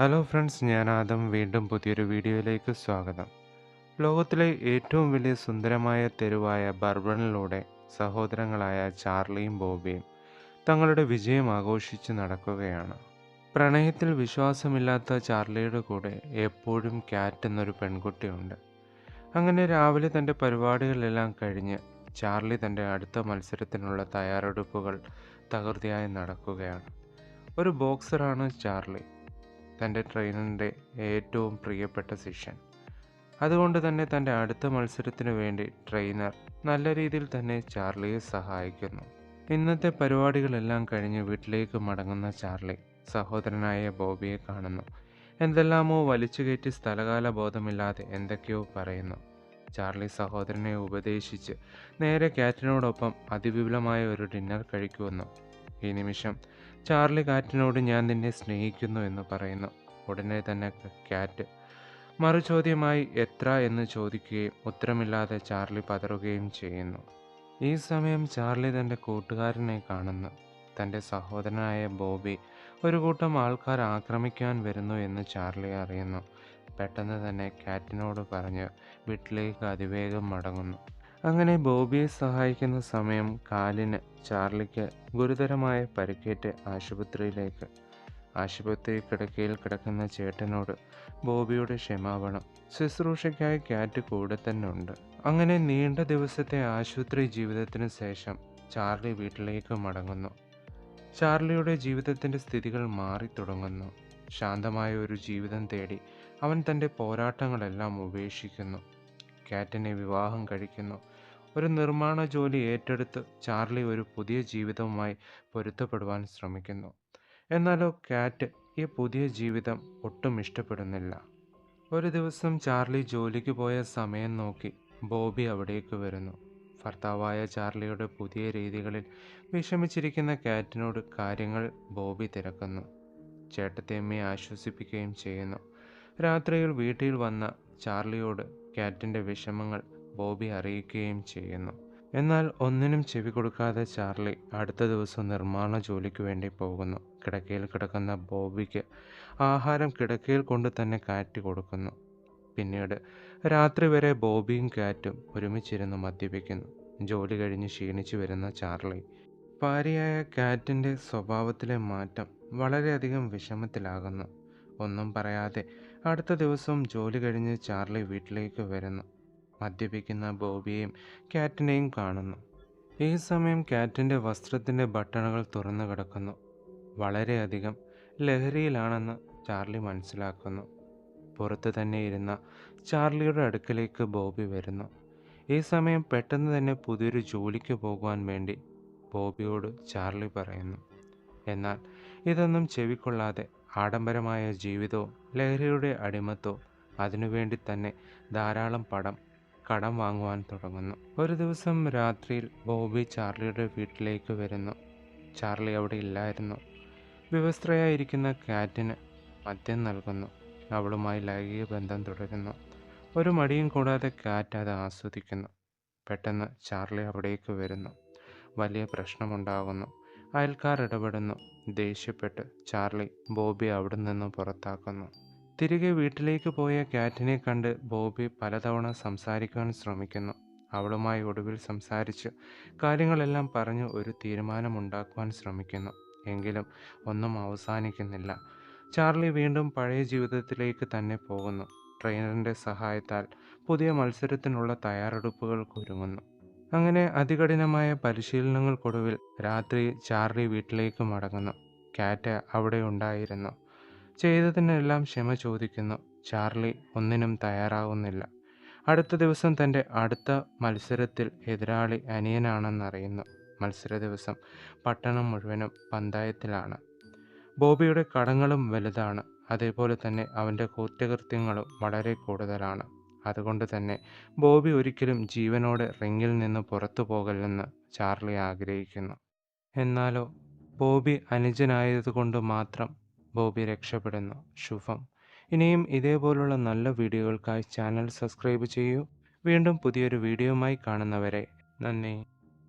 Hello friends, ഞാൻ ആദം. വീണ്ടും പുതിയൊരു വീഡിയോയിലേക്ക് സ്വാഗതം. ലോകത്തിലെ ഏറ്റവും വലിയ സുന്ദരമായ തെരുവായ ബർബണിലൂടെ സഹോദരങ്ങളായ ചാർലിയും ബോബിയും തങ്ങളുടെ വിജയം ആഘോഷിച്ച് നടക്കുകയാണ്. പ്രണയത്തിൽ വിശ്വാസമില്ലാത്ത ചാർലിയുടെ കൂടെ എപ്പോഴും കാറ്റ് എന്നൊരു പെൺകുട്ടിയുണ്ട്. അങ്ങനെ രാവിലെ തൻ്റെ പരിപാടികളെല്ലാം കഴിഞ്ഞ് ചാർലി തൻ്റെ അടുത്ത മത്സരത്തിനുള്ള തയ്യാറെടുപ്പുകൾ തകൃതിയായി നടക്കുകയാണ്. ഒരു ബോക്സറാണ് ചാർലി, തൻ്റെ ട്രെയിനറിൻ്റെ ഏറ്റവും പ്രിയപ്പെട്ട ശിഷ്യൻ. അതുകൊണ്ട് തന്നെ തൻ്റെ അടുത്ത മത്സരത്തിനു വേണ്ടി ട്രെയിനർ നല്ല രീതിയിൽ തന്നെ ചാർലിയെ സഹായിക്കുന്നു. ഇന്നത്തെ പരിപാടികളെല്ലാം കഴിഞ്ഞ് വീട്ടിലേക്ക് മടങ്ങുന്ന ചാർലി സഹോദരനായ ബോബിയെ കാണുന്നു. എന്തെല്ലാമോ വലിച്ചുകയറ്റി സ്ഥലകാല ബോധമില്ലാതെ എന്തൊക്കെയോ പറയുന്നു. ചാർലി സഹോദരനെ ഉപദേശിച്ച് നേരെ കാറ്റിനോടൊപ്പം അതിവിപുലമായ ഒരു ഡിന്നർ കഴിക്കുമെന്നും ഈ നിമിഷം ചാർലി കാറ്റിനോട് ഞാൻ നിന്നെ സ്നേഹിക്കുന്നു എന്ന് പറയുന്നു. ഉടനെ തന്നെ കാറ്റ് മറുചോദ്യമായി എത്ര എന്ന് ചോദിക്കുകയും ഉത്തരമില്ലാതെ ചാർലി പതറുകയും ചെയ്യുന്നു. ഈ സമയം ചാർലി തൻ്റെ കൂട്ടുകാരനെ കാണുന്നു. തൻ്റെ സഹോദരനായ ബോബി ഒരു കൂട്ടം ആൾക്കാർ ആക്രമിക്കാൻ വരുന്നു എന്ന് ചാർലി അറിയുന്നു. പെട്ടെന്ന് തന്നെ കാറ്റിനോട് പറഞ്ഞ് വീട്ടിലേക്ക് അതിവേഗം മടങ്ങുന്നു. അങ്ങനെ ബോബിയെ സഹായിക്കുന്ന സമയം കാലിന് ചാർലിക്ക് ഗുരുതരമായ പരിക്കേറ്റ് ആശുപത്രി കിടക്കയിൽ കിടക്കുന്ന ചേട്ടനോട് ബോബിയുടെ ക്ഷമാപണം. ശുശ്രൂഷയ്ക്കായി കാറ്റ് കൂടെ തന്നെ ഉണ്ട്. അങ്ങനെ നീണ്ട ദിവസത്തെ ആശുപത്രി ജീവിതത്തിന് ശേഷം ചാർലി വീട്ടിലേക്ക് മടങ്ങുന്നു. ചാർലിയുടെ ജീവിതത്തിൻ്റെ സ്ഥിതികൾ മാറി തുടങ്ങുന്നു. ശാന്തമായ ഒരു ജീവിതം തേടി അവൻ തൻ്റെ പോരാട്ടങ്ങളെല്ലാം ഉപേക്ഷിക്കുന്നു. കാറ്റിനെ വിവാഹം കഴിക്കുന്നു. ഒരു നിർമ്മാണ ജോലി ഏറ്റെടുത്ത് ചാർലി ഒരു പുതിയ ജീവിതവുമായി പൊരുത്തപ്പെടുവാൻ ശ്രമിക്കുന്നു. എന്നാലോ കാറ്റ് ഈ പുതിയ ജീവിതം ഒട്ടും ഇഷ്ടപ്പെടുന്നില്ല. ഒരു ദിവസം ചാർലി ജോലിക്ക് പോയ സമയം നോക്കി ബോബി അവിടേക്ക് വരുന്നു. ഭർത്താവായ ചാർലിയുടെ പുതിയ രീതികളിൽ വിഷമിച്ചിരിക്കുന്ന കാറ്റിനോട് കാര്യങ്ങൾ ബോബി തിരക്കുന്നു. ചേട്ടത്തിയമ്മയെ ആശ്വസിപ്പിക്കുകയും ചെയ്യുന്നു. രാത്രിയിൽ വീട്ടിൽ വന്ന ചാർലിയോട് കാറ്റിൻ്റെ വിഷമങ്ങൾ ബോബി അറിയിക്കുകയും ചെയ്യുന്നു. എന്നാൽ ഒന്നിനും ചെവി കൊടുക്കാതെ ചാർലി അടുത്ത ദിവസം നിർമ്മാണ ജോലിക്ക് വേണ്ടി പോകുന്നു. കിടക്കയിൽ കിടക്കുന്ന ബോബിക്ക് ആഹാരം കിടക്കയിൽ കൊണ്ട് തന്നെ കാറ്റ് കൊടുക്കുന്നു. പിന്നീട് രാത്രി വരെ ബോബിയും കാറ്റും ഒരുമിച്ചിരുന്ന് മദ്യപിക്കുന്നു. ജോലി കഴിഞ്ഞ് ക്ഷീണിച്ചു വരുന്ന ചാർലി ഭാര്യയായ കാറ്റിൻ്റെ സ്വഭാവത്തിലെ മാറ്റം വളരെയധികം വിഷമത്തിലാകുന്നു. ഒന്നും പറയാതെ അടുത്ത ദിവസം ജോലി കഴിഞ്ഞ് ചാർലി വീട്ടിലേക്ക് വരുന്നു. മദ്യപിക്കുന്ന ബോബിയെയും കാറ്റിനെയും കാണുന്നു. ഈ സമയം കാറ്റിൻ്റെ വസ്ത്രത്തിൻ്റെ ബട്ടണുകൾ തുറന്നു കിടക്കുന്നു. വളരെയധികം ലഹരിയിലാണെന്ന് ചാർലി മനസ്സിലാക്കുന്നു. പുറത്ത് തന്നെ ഇരുന്ന ചാർലിയുടെ അടുക്കലേക്ക് ബോബി വരുന്നു. ഈ സമയം പെട്ടെന്ന് തന്നെ പുതിയൊരു ജോലിക്ക് പോകുവാൻ വേണ്ടി ബോബിയോട് ചാർലി പറയുന്നു. എന്നാൽ ഇതൊന്നും ചെവിക്കൊള്ളാതെ ആഡംബരമായ ജീവിതവും ലഹരിയുടെ അടിമത്തവും അതിനുവേണ്ടി തന്നെ ധാരാളം കടം വാങ്ങുവാൻ തുടങ്ങുന്നു. ഒരു ദിവസം രാത്രിയിൽ ബോബി ചാർലിയുടെ വീട്ടിലേക്ക് വരുന്നു. ചാർലി അവിടെ ഇല്ലായിരുന്നു. വിവസ്ത്രയായിരിക്കുന്ന കാറ്റിന് മദ്യം നൽകുന്നു. അവളുമായി ലൈംഗിക ബന്ധം തുടരുന്നു. ഒരു മടിയും കൂടാതെ കാറ്റ് അത് ആസ്വദിക്കുന്നു. പെട്ടെന്ന് ചാർലി അവിടേക്ക് വരുന്നു. വലിയ പ്രശ്നമുണ്ടാകുന്നു. അയൽക്കാർ ഇടപെടുന്നു. ദേഷ്യപ്പെട്ട് ചാർലി ബോബി അവിടെ നിന്ന് പുറത്താക്കുന്നു. തിരികെ വീട്ടിലേക്ക് പോയ കാറ്റിനെ കണ്ട് ബോബി പലതവണ സംസാരിക്കാൻ ശ്രമിക്കുന്നു. അവളുമായി ഒടുവിൽ സംസാരിച്ച് കാര്യങ്ങളെല്ലാം പറഞ്ഞ് ഒരു തീരുമാനമുണ്ടാക്കുവാൻ ശ്രമിക്കുന്നു. എങ്കിലും ഒന്നും അവസാനിക്കുന്നില്ല. ചാർലി വീണ്ടും പഴയ ജീവിതത്തിലേക്ക് തന്നെ പോകുന്നു. ട്രെയിനറിൻ്റെ സഹായത്താൽ പുതിയ മത്സരത്തിനുള്ള തയ്യാറെടുപ്പുകൾക്ക് ഒരുങ്ങുന്നു. അങ്ങനെ അതികഠിനമായ പരിശീലനങ്ങൾക്കൊടുവിൽ രാത്രി ചാർലി വീട്ടിലേക്ക് മടങ്ങുന്നു. കാറ്റ് അവിടെ ഉണ്ടായിരുന്നു. ചെയ്തതിനെല്ലാം ക്ഷമ ചോദിക്കുന്നു. ചാർലി ഒന്നിനും തയ്യാറാകുന്നില്ല. അടുത്ത ദിവസം തൻ്റെ അടുത്ത മത്സരത്തിൽ എതിരാളി അനിയനാണെന്നറിയുന്നു. മത്സര ദിവസം പട്ടണം മുഴുവനും പന്തയത്തിലാണ്. ബോബിയുടെ കടങ്ങളും വലുതാണ്. അതേപോലെ തന്നെ അവൻ്റെ കുറ്റകൃത്യങ്ങളും വളരെ കൂടുതലാണ്. അതുകൊണ്ട് തന്നെ ബോബി ഒരിക്കലും ജീവനോടെ റിങ്ങിൽ നിന്ന് പുറത്തു പോകല്ലെന്ന് ചാർലി ആഗ്രഹിക്കുന്നു. എന്നാലോ ബോബി അനുജനായതുകൊണ്ട് മാത്രം ബോബി രക്ഷപ്പെടുന്നു. ശുഭം. ഇനിയും ഇതേപോലുള്ള നല്ല വീഡിയോകൾക്കായി ചാനൽ സബ്സ്ക്രൈബ് ചെയ്യൂ. വീണ്ടും പുതിയൊരു വീഡിയോയുമായി കാണുന്നവരെ നന്ദി.